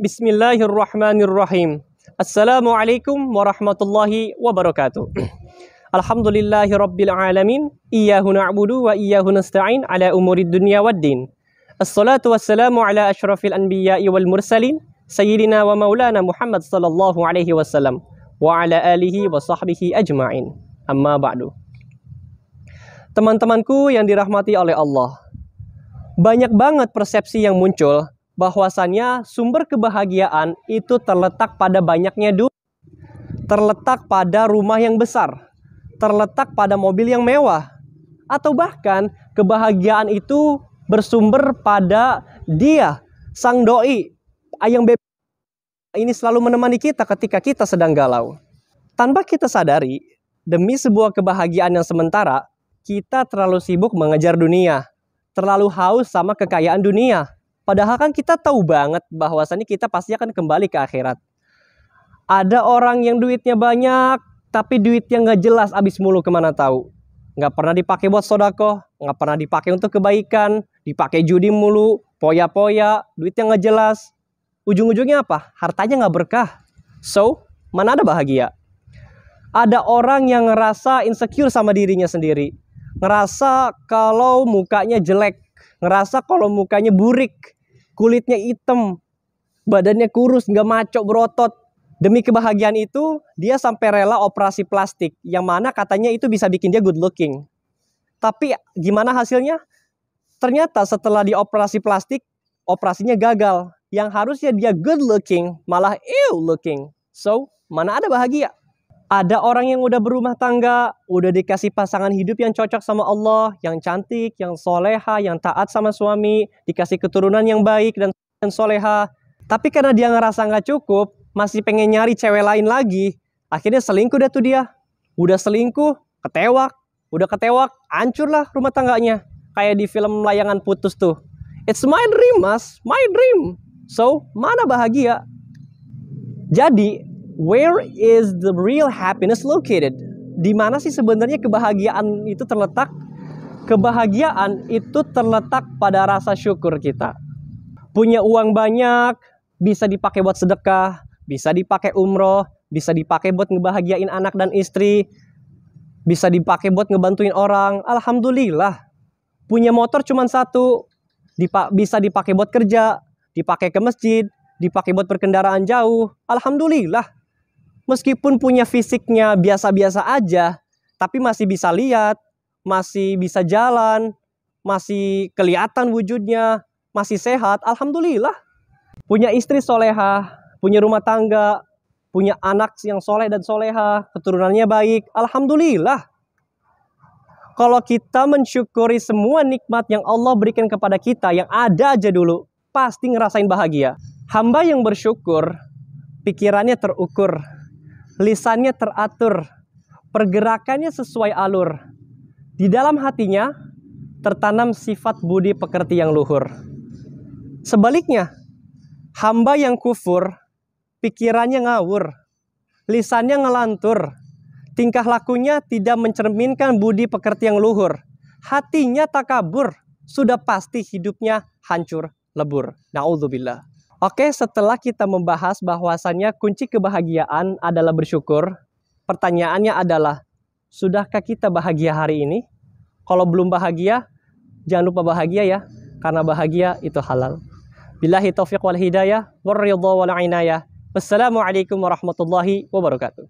Bismillahirrahmanirrahim. Assalamualaikum warahmatullahi wabarakatuh. Alhamdulillahi rabbil alamin. Iyyahu na'budu wa iyyahu nasta'in ala umurid dunya waddin. Assalatu wassalamu ala asyrafil anbiya'i wal mursalin sayyidina wa maulana Muhammad sallallahu alaihi wasallam wa ala alihi wa sahbihi ajma'in. Amma ba'du. Teman-temanku yang dirahmati oleh Allah, banyak banget persepsi yang muncul bahwasannya sumber kebahagiaan itu terletak pada banyaknya duit, terletak pada rumah yang besar, terletak pada mobil yang mewah, atau bahkan kebahagiaan itu bersumber pada dia, sang doi, ayang bebek ini selalu menemani kita ketika kita sedang galau. Tanpa kita sadari, demi sebuah kebahagiaan yang sementara, kita terlalu sibuk mengejar dunia, terlalu haus sama kekayaan dunia. Padahal kan kita tahu banget bahwasannya kita pasti akan kembali ke akhirat. Ada orang yang duitnya banyak, tapi duitnya nggak jelas abis mulu kemana tahu. Nggak pernah dipakai buat sodako, nggak pernah dipakai untuk kebaikan, dipakai judi mulu, poya-poya, duitnya nggak jelas. Ujung-ujungnya apa? Hartanya nggak berkah. So, mana ada bahagia? Ada orang yang ngerasa insecure sama dirinya sendiri. Ngerasa kalau mukanya jelek, ngerasa kalau mukanya burik, kulitnya hitam, badannya kurus, nggak maco, berotot. Demi kebahagiaan itu, dia sampai rela operasi plastik, yang mana katanya itu bisa bikin dia good looking. Tapi gimana hasilnya? Ternyata setelah dioperasi plastik, operasinya gagal. Yang harusnya dia good looking, malah ill looking. So, mana ada bahagia? Ada orang yang udah berumah tangga, udah dikasih pasangan hidup yang cocok sama Allah, yang cantik, yang soleha, yang taat sama suami, dikasih keturunan yang baik dan soleha. Tapi karena dia ngerasa nggak cukup, masih pengen nyari cewek lain lagi, akhirnya selingkuh dah tuh dia. Udah selingkuh, ketewak, udah ketewak, hancurlah rumah tangganya. Kayak di film Layangan Putus tuh. It's my dream, mas, my dream. So, mana bahagia? Jadi, where is the real happiness located? Di mana sih sebenarnya kebahagiaan itu terletak? Kebahagiaan itu terletak pada rasa syukur kita. Punya uang banyak, bisa dipakai buat sedekah, bisa dipakai umroh, bisa dipakai buat ngebahagiain anak dan istri, bisa dipakai buat ngebantuin orang. Alhamdulillah. Punya motor cuma satu, bisa dipakai buat kerja, dipakai ke masjid, dipakai buat berkendaraan jauh. Alhamdulillah. Meskipun punya fisiknya biasa-biasa aja, tapi masih bisa lihat, masih bisa jalan, masih kelihatan wujudnya, masih sehat, alhamdulillah. Punya istri soleha, punya rumah tangga, punya anak yang soleh dan soleha, keturunannya baik, alhamdulillah. Kalau kita mensyukuri semua nikmat yang Allah berikan kepada kita, yang ada aja dulu, pasti ngerasain bahagia. Hamba yang bersyukur, pikirannya terukur, lisannya teratur, pergerakannya sesuai alur. Di dalam hatinya tertanam sifat budi pekerti yang luhur. Sebaliknya, hamba yang kufur, pikirannya ngawur, lisannya ngelantur, tingkah lakunya tidak mencerminkan budi pekerti yang luhur, hatinya takabur, sudah pasti hidupnya hancur lebur. Na'udzubillah. Oke, setelah kita membahas bahwasannya kunci kebahagiaan adalah bersyukur, pertanyaannya adalah, sudahkah kita bahagia hari ini? Kalau belum bahagia, jangan lupa bahagia ya, karena bahagia itu halal. Billahi taufiq wal hidayah, warridha wal inayah. Wassalamualaikum warahmatullahi wabarakatuh.